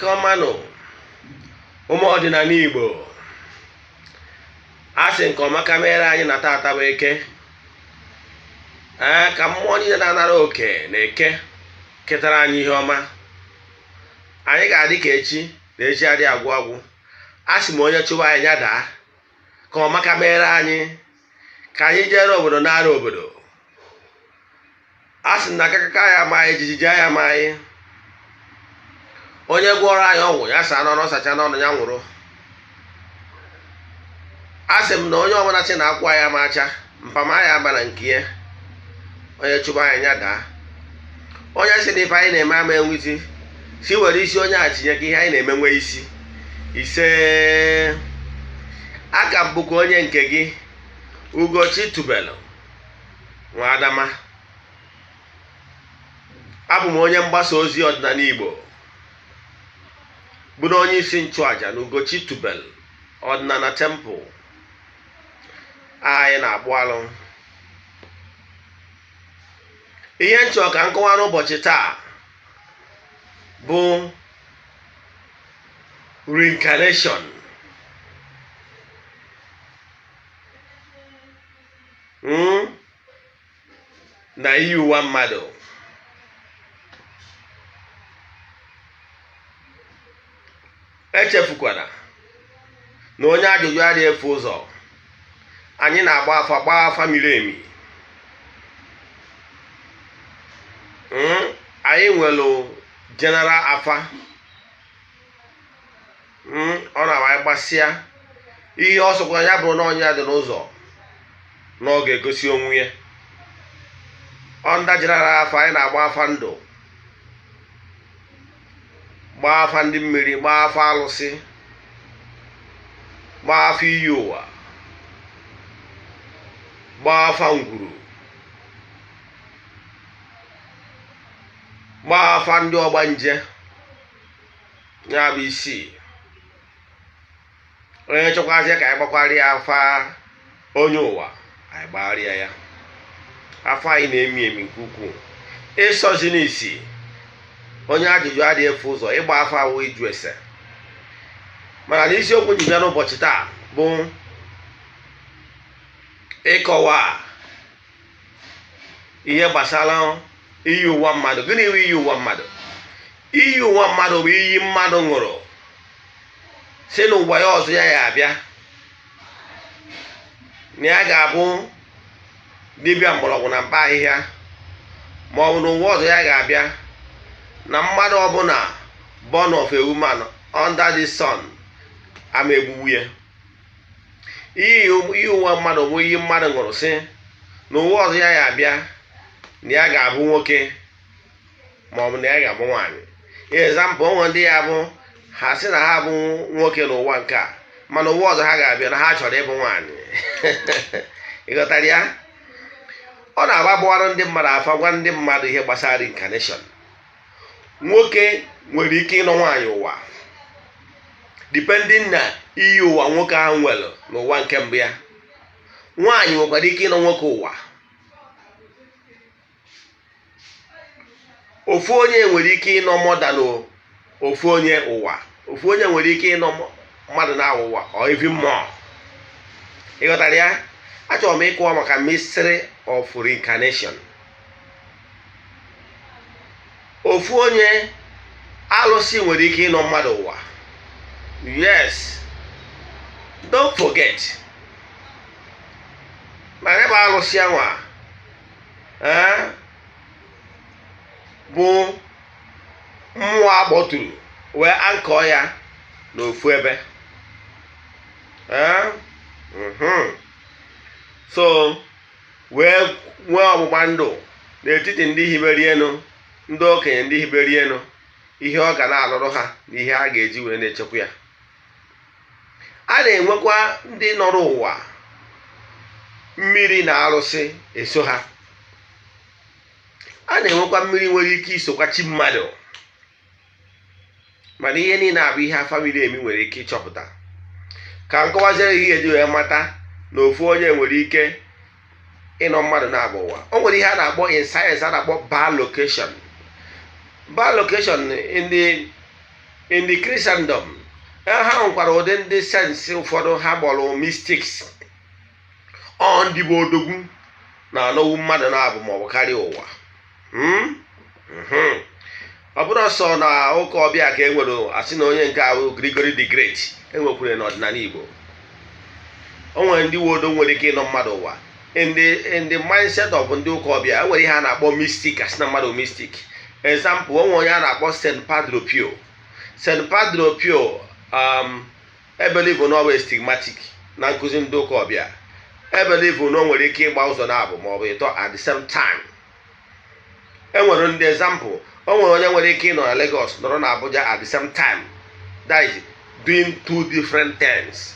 Ekomano ụmụ ọdịnala Igbo asị nke ọma ka mere anyị na tata bụ eke ka mmụọ niile na-anara oke na eke ketara anyị ihe ọma. Anyị ga-adị ka echi na echi adị agwụ agwụ. Asị m onye chụwa anyị ya daa ka ọma ka mere anyị ka anyị jere obodo nara obodo. Asị m na akakaka ya ma anyị jijiji ya ma anyị onye gwọrọ anyị ọgwụ ya saa n'ọnụ sacha n'ọnụ ya nwụrụ. Asị m na onye ọbụla sị na akwụ ya ma acha mpama ya aba na nke ya onye chụba anyị ya daa. Onye sị na ife anyị na-eme ama enwezi si were isi onye a tinye ka ihe anyị na-eme nwee isi ise. Aka m bụkwa onye nke gị Ugochi tubelu Nwa Adama. Abụ m onye mgbasa ozi ọdịnala Igbo bụrụ onye isi nchụaja na Ugochi tubelu ọdịnala temple anyị na-agbụ alụ. Ihe nchọ ka nkọwa n'ụbọchị taa bụ reincarnation na iyi ụwa mmadụ. Echefukwara na onye ajụjụ adịghị efu ụzọ. Anyị na-agba afa miri emi. Anyị nwere general afa ọ na-agba gbasịa ihe ọ sọkwara ya bụrụ na onye dị n'ụzọ na ọ ga-egosi onwe ya. Ọ ndajirara afa anyị na-agba afa ndụ, gbaa afa ndị mmiri, gbaa afa alụsị, gbaa afa iyi ụwa, gbaa afa ngwuru, gbaa afa ndị ọgbanje ya bụ isi. Onye chọkwazie ka anyị gbakwarịa afa onye ụwa anyị gbagharịa ya. Afa anyị na-emi emi nke ukwuu. Ịsọzi n'isi onye ajụjụ adịghị efu ụzọ. Ịgba afa awụ ịjụ ese. Mana n'isiokwu ji bịa n'ụbọchị taa bụ ịkọwa ihe gbasara iyi ụwa mmadụ. Gịnị bụ iyi ụwa mmadụ? Iyi ụwa mmadụ bụ iyi mmadụ ṅụrụ si n'ụwa ya ọzọ ya abịa na ya ga-abụ dibịa mgbọrọgwụ na mkpa ahịhịa, ma ọ bụ n'ụwa ọzọ ya ga-abịa na mmadụ ọbụla born of a woman under the sun ama egbugbu ya. Iyi ụwa mmadụ bụ iyi mmadụ ṅụrụ si n'ụwa ọzọ ya abịa na ya ga-abụ nwoke ma ọ bụ na ya ga-abụ nwaanyị. Example, onwe ndị ya bụ ha sị na ha bụ nwoke n'ụwa nke a mana ụwa ọzọ ha ga-abịa na ha chọrọ ịbụ nwaanyị. Ịghọtara ya? Ọ na-agbagbawarụ ndị mmadụ afa, gwa ndị mmadụ ihe gbasara reincarnation. Nwoke nwere ike ịnọ nwaanyị ụwa depending na iyi ụwa nwoke ahụ nwere n'ụwa nke mbụ ya. Nwaanyị nwekwara ike ịnọ nwoke ụwa. Ofu onye nwere ike ịnọ mọda na ofu onye ụwa. Ofu onye nwere ike ịnọ mmadụ na ụwa or even more. Ịghọtara ya? Achọrọ m ịkọwa maka mystery of reincarnation. Ofu onye alụsị nwere ike ịnọ mmadụ ụwa. Yes, don't forget na ebe alụsị anwa bụ mmụọ agbọturu wee ankọ ya n'ofu ebe. So wee nwee ọgbụgba ndụ n'etiti ndị hiberienu, ndị okenye ndị hiberienu, ihe ọ ga na-alụrụ ha na ihe a ga-eji wee na-echekwa ya. A na-enwekwa ndị nọrọ ụwa mmiri na arụsị eso ha. A na-enwekwa mmiri nwere ike isokwa chi mmadụ. Mana ihe niile abụ ihe famili emi nwere ike ịchọpụta. Ka nkọwaziri ihe eji wee mata na ofu onye nwere ike ịnọ mmadụ na-abụ ụwa. O nwere ihe a na-akpọ in science a na-akpọ bar location. Bar location ndị in the Christendom ha nkwara ụdị ndị sensi ụfọdụ ha gbọrọ mystics ọ ndị bụ odogwu na anọwu mmadụ na-abụ maọbụ karịa ụwa. Ọ bụrụ sọ na ụka ọbịa ka enwere asị na onye nke ahụ Gregory the Great enwekwere n'ọdịnala Igbo. O nwere ndị wodo nwere ike ịnọ mmadụ ụwa in the mindset of ndị ụka ọbịa enwere ihe a na-akpọ mystic, asị na mmadụ mystic. Example, o nwere onye a na-akpọ St. Padre Pio. St. Padre Pio ebelivu na ọbụ stigmatic na nkụzi ndị ụka ọbịa. Ebelivu na o nwere ike ịgba ụzọ na-abụ maọbụ ịtọ at the same time. Enwere ndị example, o nwere onye nwere ike ịnọ na Lagos nọrọ na Abuja at the same time, that is doing two different things.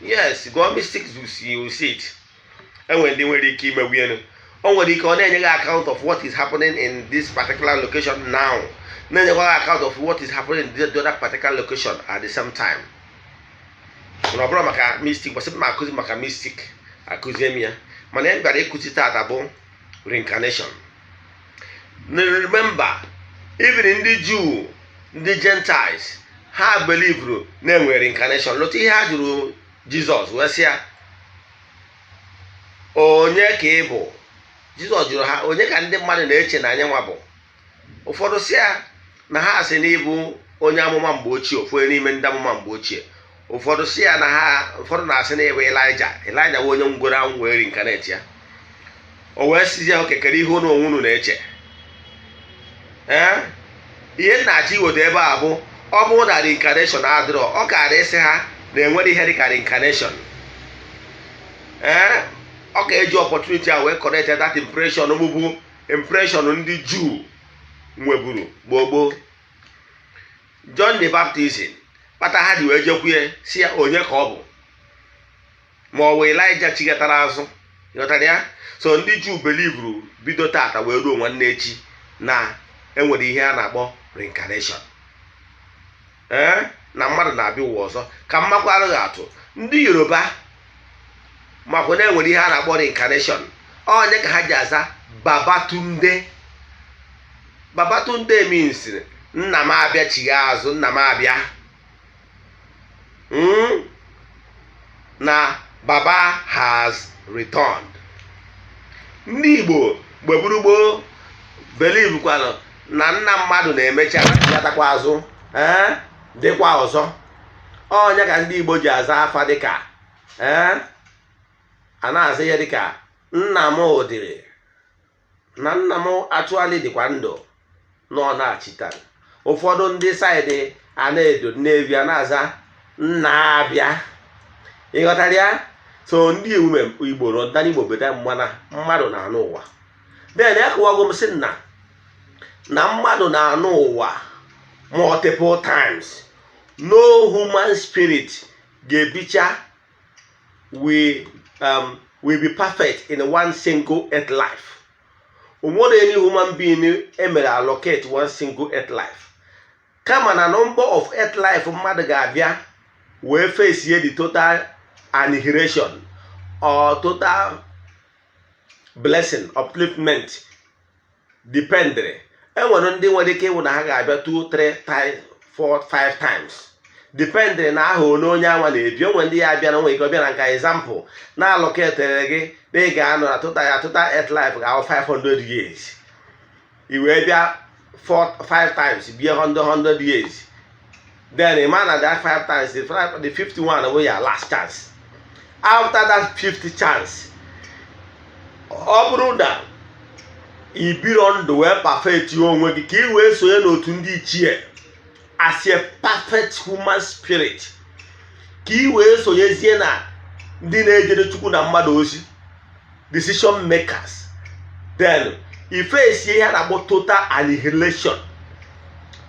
Yes, go mystics, you see it. Enwere ndị nwere ike imewu elu. O nwere ike ọ na-enye gị account of what is happening in this particular location now, na-enye gị account of what is happening in the other particular location at the same time. Ọ bụrụ maka mystic, gbasịrị m akụzi maka mystic akụzie m ya, mana e bịara ịkụzi taata bụ reincarnation. Remember, even ndị Jew, ndị Gentiles, ha believe na-enwe reincarnation. Lọta ihe ha jụrụ Jizọs wee sị ya, onye ka ị bụ? Jizọs jụrụ ha, onye ka ndị mmadụ na-eche na anyị nwa bụ? Ụfọdụ sị ya na ha sị na ịbụ onye amụma mgbe ochie, ofu n'ime ndị amụma mgbe ochie. Ụfọdụ sị ya na ụfọdụ na-asị na ịbụ Elijah bụ onye ngwere anwụ wee reincarnate ya. O wee sizie okekere ihe ụnụ onwe unu na-eche. Ihe nna-achọ iweta ebe a bụ, ọ bụrụ na reincarnation adịrọ, ọ kara ịsị ha na enwere ihe dịka reincarnation. Ọ ga-eji opportunity a wee correct that impression bụ impression ndị Jew nweburu gboo. John the Baptist kpata ha ji wee jekwuye si ya onye ka ọ bụ, ma ọ bụ Elijah chigatara azụ. Ịghọtara ya? So ndị Jew believe bido tata wee ruo nwanne echi na enwere ihe a na-akpọ reincarnation. Na mmadụ na-abịa ụwa ọzọ. Ka mmakwa arụghị atụ, ndị Yoruba makwa na enwere ihe a na-akpọ reincarnation. Onye ka ha ji aza Babatunde. Babatunde means nna m abịa chigha azụ, nna m abịa. Na Baba has returned. Ndị Igbo gbegburu believe kwano na nna mmadụ na-emecha chigatakwa azụ, dịkwa ọzọ. Onye ka ndị Igbo ji aza afa dịka a na-aza ya dịka nna m ụdịrị na nna m actually dịkwa ndụ nọ na-achịta. Ụfọdụ ndị saịdị a na-edo Nnewi a na-aza nna abịa. Ịghọtara ya? So ndị Igbo nọ ndị Igbo beda mmadụ na-anụ ụwa. Then ekụwago m sị na mmadụ na-anụ ụwa multiple times. No human spirit ga-ebicha will be perfect in one single earth life. Onwere any human being emere allocate one single earth life. Kama na number of earth life mmadụ ga-abịa wee face the total annihilation or total blessing, upliftment, dependere. Enwere ndị nwere ike ịwụ na ha ga-abịa 2, 3 times, 4, 5 times. Dependere na aha onye anwa na-ebi. Onwe ndị ya abịa na nwe ike ọbịa na nka example na allocated gị na ị ga-anọ na total earth life ga-ahụ 500 years. I wee bịa 5 times bịa 100 years. Then a man at that 5 times, the 51 will be your last chance. After that 50 chance, ọ bụrụ na i biro ndụ wee perfect onwe gị ka i wee sonye n'otu ndị ichie as a perfect human spirit, ka i wee sonyezie na ndị na-ejere Chukwu na mmadụ ozi, decision makers, then i face ihe na-akpọ total annihilation,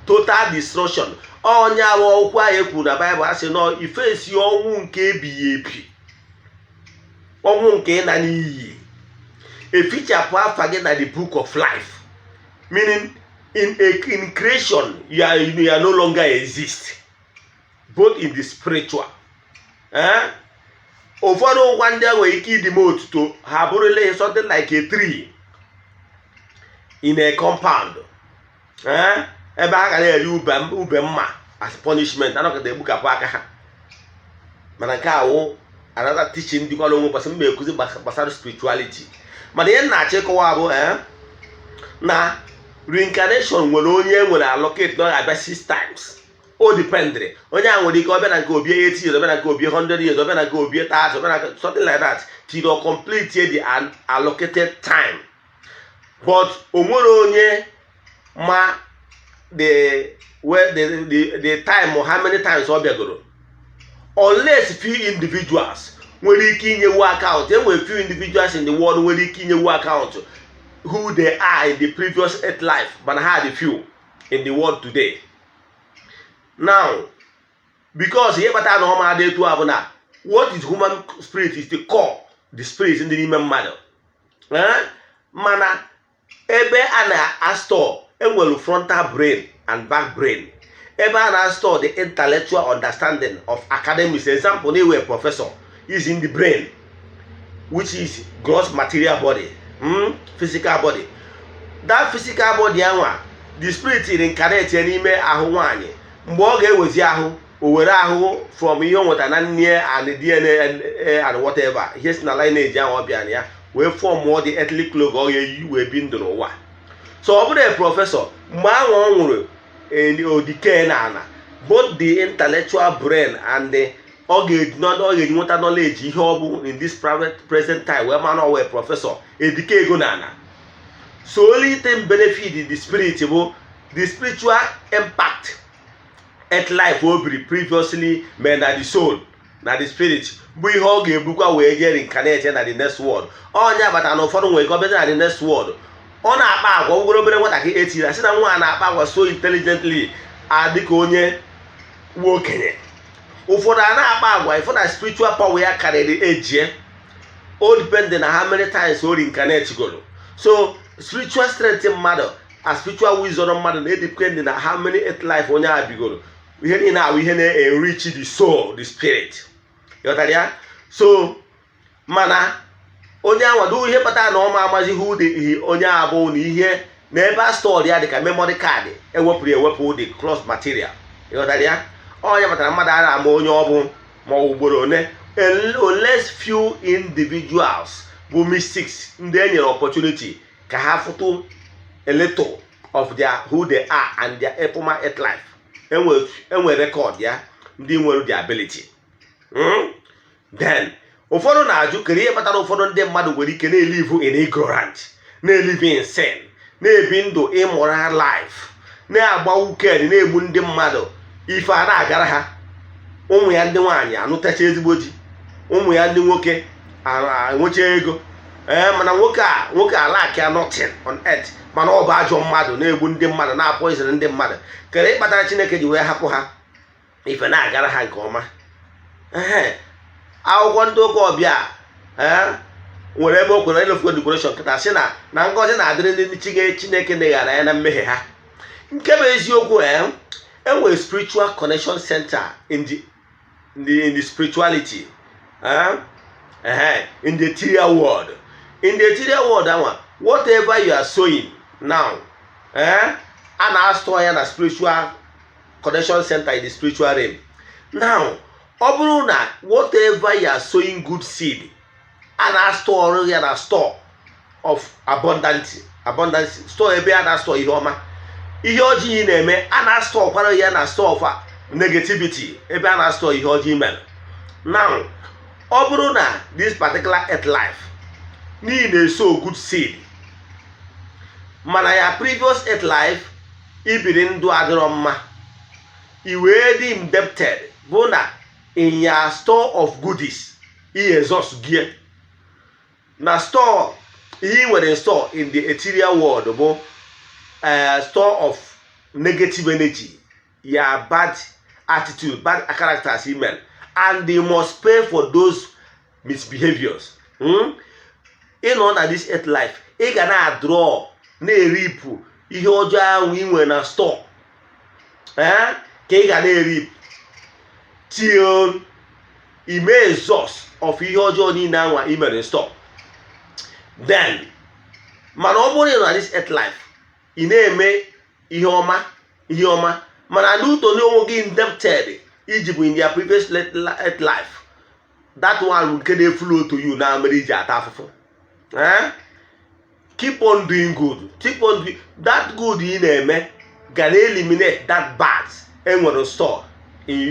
total destruction. Onye ahụ okwu ahụ ekwu na Bible asị nọ i face ọnwụ nke ebighị ebi, ọnwụ nke na n'iyi. Efichapụ afa gị na the book of life, meaning in creation you are no longer exist, both in the spiritual. Ụfọdụ ngwa ndị nwere ike ịdị m otuto ha bụrụla something like a tree in a compound, ebe a ga na-eri ube mma as punishment anọkọta egbukapụ aka ha. Mana nke awụ another teaching ndị kwara onwe gbasara mma ekuzi gbasara spirituality. Mana ihe na-achọ ịkọwa bụ na reincarnation nwere onye nwere allocate na ọ ga-abịa 6 times. O dependere onye a nwere ike ọbịa na nke obie 80 years, ọbịa na nke obie 100 years, ọbịa na nke obie 30, ọbịa na something like that till o complete the allocated time. But o nwere onye ma the time or how many times ọ bịagoro, unless few individuals nwere ike inyewu account. Enwere few individuals in the world nwere ike inyewu account who they are in the previous earth life, but ha dị few in the world today. Now, because ihe kpatara na ọma dị etu a bụ na what is human spirit is the core, the spirit ndị n'ime mmadụ. Mana ebe a na-astọ enwere frontal brain and back brain. Ebe a na-astọ the intellectual understanding of academics. Example, na a professor is in the brain, which is gross material body, physical body. That physical body anwa, the spirit reincarnate n'ime ahụ nwaanyị. Mgbe ọ ga-ewezi ahụ, o were ahụ from ihe o nweta na nne and DNA and whatever, ihe si na lineage ahụ ọ bịa na ya wee form all the ethnic cloak ọ ga-eyi wee bi ndụ n'ụwa. So ọ bụrụ a professor, mgbe ahụ ọ nwụrụ odike na ana, both the intellectual brain and the ọ ga-eji nweta knowledge ihe ọ bụ in this present time wee mana ọwa professor edike ego na ana. So only thing benefit the spirit bụ the spiritual impact earth life obiri previously made na the soul na the spirit bụ ihe ọ ga-ebukwa wee jee reincarnate na the next world. Onye abata na ụfọdụ nwere ka ọ bịa na the next world, ọ na-akpa agwa obere obere nwatakịrị etiri asị na nwa na-akpa agwa so intelligently adịka onye nwa okenye. Ụfọdụ a na-akpa agwa ifo na spiritual power ya karịrị ejie. O depend na how many times o reincarnate goro. So spiritual strength mmadụ a spiritual wisdom mmadụ na-edepend na how many earth life onye a bigoro. Ihe niile ahụ ihe na-enrich the soul, the spirit. Yọtara ya? So mana onye anwado ihe kpatara na ọma amazi who the onye abụ na ihe na ebe a store ya dịka memory card ewepụ the cross material. Yọtara ya? Onye matara mmadụ a na-ama onye ọ bụ ma ugboro one. Unless few individuals bụ mystics ndị e nyere opportunity ka ha fụtụ a little of their who they are and their former earth life. Enwe record ya ndị nwere the ability. Then ụfọdụ na-ajụ kere ihe kpatara ụfọdụ ndị mmadụ nwere ike na-elive in ignorant, na-elive in sin, na-ebi ndụ immoral life, na-agba weekend, na-egbu ndị mmadụ. Ife a na-agara ha, ụmụ ya ndị nwaanyị anụtacha ezigbo di, ụmụ ya ndị nwoke enwecha ego. Mana nwoke a lack nothing on earth, mana ọ bụ ajọ mmadụ na-egbu ndị mmadụ, na-poison ndị mmadụ. Kere ịkpatara Chineke ji wee hapụ ha, ife na-agara ha nke ọma. Akwụkwọ ndị ụka ọbịa nwere ebe o kwere elofugo decoration kịta sị na ngọzi na-adịrị ndị Chineke neghara ya na mmehie ha. Nke bụ eziokwu. Enwere spiritual connection center in the spirituality, in the ethereal world. In the ethereal world, whatever you are sowing now, a na-astọ ya na spiritual connection center in the spiritual realm. Now, ọ bụrụ na whatever you are sowing good seed, a na-astọ ya na store of abundance, store ebe a na-astọ ihe ọma. Ihe ọjọọ na-eme a na-astọ kwara ya na store of negativity ebe a na-astọ ihe ọjọọ mere. Now, ọ bụrụ na this particular earth life n'ihi na-eso good seed, mana ya previous earth life ibiri ndụ adịrọ mma, i wee dị indebted bụ na in your store of goodies i exhaust gear na store ihe nwere store in the ethereal world bụ store of negative energy, your bad attitude, bad characters email, and they must pay for those misbehaviors. Na this earth life ị ga na-draw na-eripụ ihe ọjọọ ahụ ị nwere na store ka ị ga na-eripụ till ime exhaust of ihe ọjọọ niile anwa ị mere store. Then mana ọ bụrụ na this earth life ị na-eme ihe ọma mana n'uto na onwe gị indebted iji bụ in their previous life, that one nke na-efulu to you na mere iji ata afụfụ. Keep on doing good. Keep on doing that good ị na-eme ga na-eliminate that bad enwere store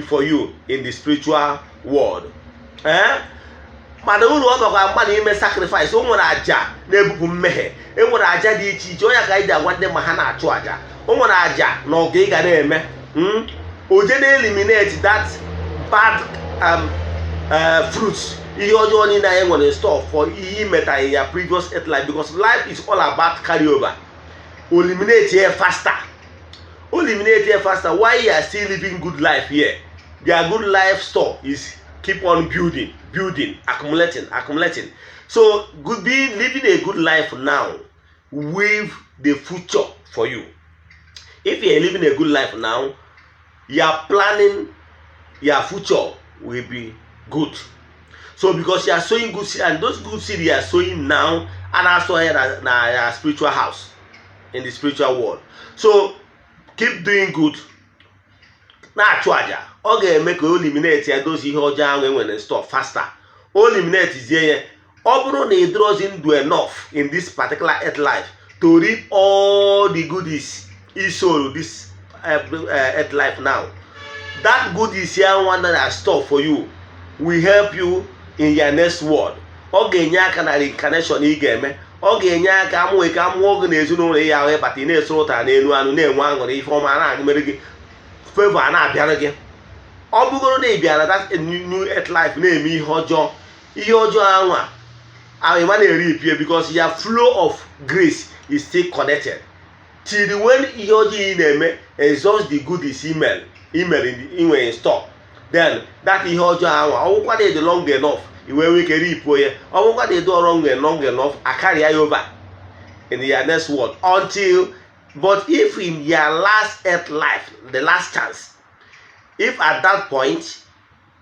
for you in the spiritual world. Mana uru ọ bụkwa mmadụ ime sacrifice. O nwere aja na-ebupụ mmehie, e nwere aja dị iche iche. Onye ka anyị ji agwa ndị ma ha na-achụ aja. O nwere aja na ọgụ ị ga na-eme oje na-eliminate that bad fruits, ihe ọjọọ niile anyị nwere store for ihe imeta in your previous life, because life is all about carryover. Eliminate here faster. Eliminate here faster. Why you are still living good life here? Their good life store is keep on building, accumulating. So living a good life now with the future for you. If you are living a good life now, you are planning your future will be good. So because you are sowing good seed, and those good seed you are sowing now, and also in your spiritual house, in the spiritual world. So keep doing good. Na-achụ aja, ọ ga-eme ka o eliminate ya those ihe ọjọọ ahụ enwere store faster. O eliminate zie ya. Ọ bụrụ na ị draws into enough in this particular earth life to reap all the goodies you sow this earth life now, that goodies here one that are store for you will help you in your next world. Ọ ga-enye aka na reincarnation ị ga-eme. Ọ ga-enye aka amụwe ka amụọ gị na ezinụlọ ya ahụ ịbata na-esoro ụtara n'elu anụ na-enwe aṅụrị ife ọma na-agụmere gị favor na-abịara gị. Ọ bụgoro na ị bịara that new earth life na-eme ihe ọjọọ ahụ ahụ ịma na-eri ipie because your flow of grace is still connected till when ihe ọjọọ ị na-eme exhaust the goodies email in store, then that ihe ọjọọ ahụ ọgwụkwa na dị long enough iwe nwee ike ripuo ya. Ọgwụkwa na dị long enough carry ya over in your next world until. But if in your last earth life, the last chance, if at that point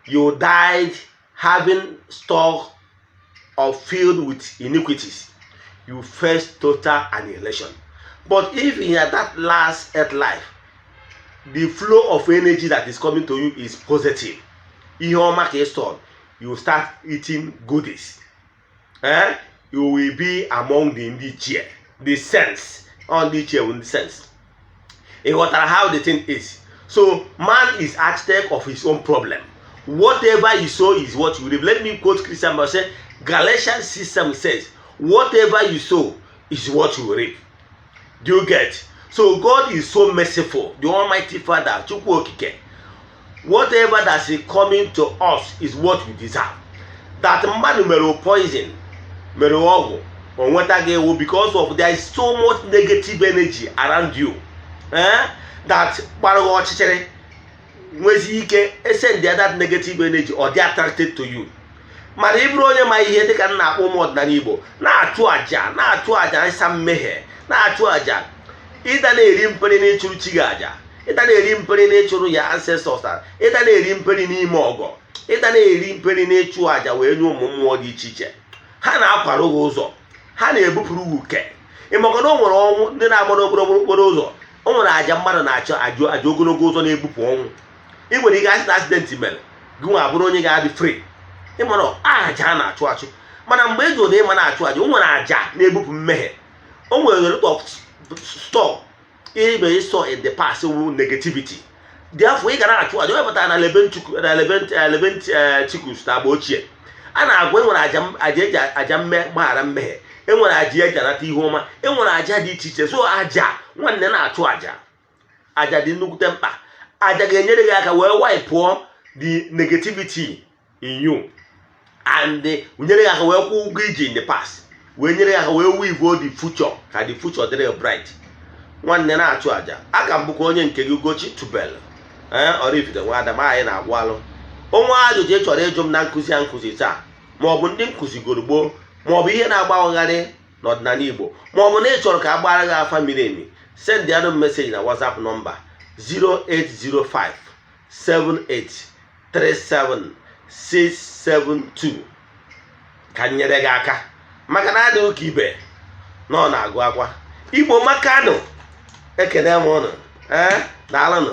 you died having stock or filled with iniquities, you face total annihilation. But if in that last earth life, the flow of energy that is coming to you is positive, you start eating goodies. You will be among the sense. On the chair in the sense. What how the thing is. So man is architect of his own problem. Whatever you sow is what you reap. Let me quote Christian but say Galatians 6:7 says, whatever you sow is what you reap. Do you get? So God is so merciful, the Almighty Father, whatever that is coming to us is what we deserve. That man will poison, because of there is so much negative energy around you that send that negative energy or they are attracted to you. Mana iburu onye ma ihe dịka nna akpọ ụmụ ọdịnala Igbo na-achụ aja ịsa mmehie, na-achụ aja ịda na-eri mperi n'ịchụrụ chi gị aja, ịda na-eri mperi n'ịchụrụ ya ancestors, ịda na-eri mperi n'ime ọgọ, ịda na-eri mperi n'ịchụ aja wee nye ụmụ mmụọ dị iche iche. Ha na-akwara gị ụzọ, ha na-ebupụrụ gị uke. Ịmaka na o nwere ọnwụ ndị na-agba n'okporo ụzọ, o nwere aja mmadụ na-achọ aja ogologo ụzọ na-ebupụ ọnwụ. Ị nwere ike asị na accident mere gị nwa abụrụ onye ga-adị free. Ịmana aja na-achụ mana mgbe eji ụda ịma na-achụ aja, o nwere aja na-ebupụ mmehie. O nwere a lot of store ebe saw in the past wu negativity. Therefore ị ga na-achụ aja. O wepụtara na 11 chikus na agba ochie a na-agwa enwere aja gbaghara mmehie, enwere aja eji anata ihe ọma, enwere aja dị iche iche. So aja nwanne na-achụ aja dị nnukwute mkpa. Aja ga-enyere gị aka wee wipe the negativity in you, and nyere gị aka wee kwụ ụgwọ iji in the past, wee nyere gị aka wee weave the future ka the future dịrị bright. Nwanne na-achụ aja. Aka m bụkwa onye nke gị Ugochi tubelu Oraifite Nwa Adama anyị na-agwalụ. Onwe ajụjụ ị chọrọ ịjụ m na nkụzi taa, maọbụ ndị nkụzi goro gboo, maọbụ ihe na-agbawagharị n'ọdịnala Igbo, maọbụ na ị chọrọ ka agbara gị afa miri emi, send ya message na WhatsApp nọmba 08057837672 ka nyere gị aka, maka na adịghị ka ibe nọ na-agụ akwa Igbo Makanụ. Ekene m ụnụ daalụnụ.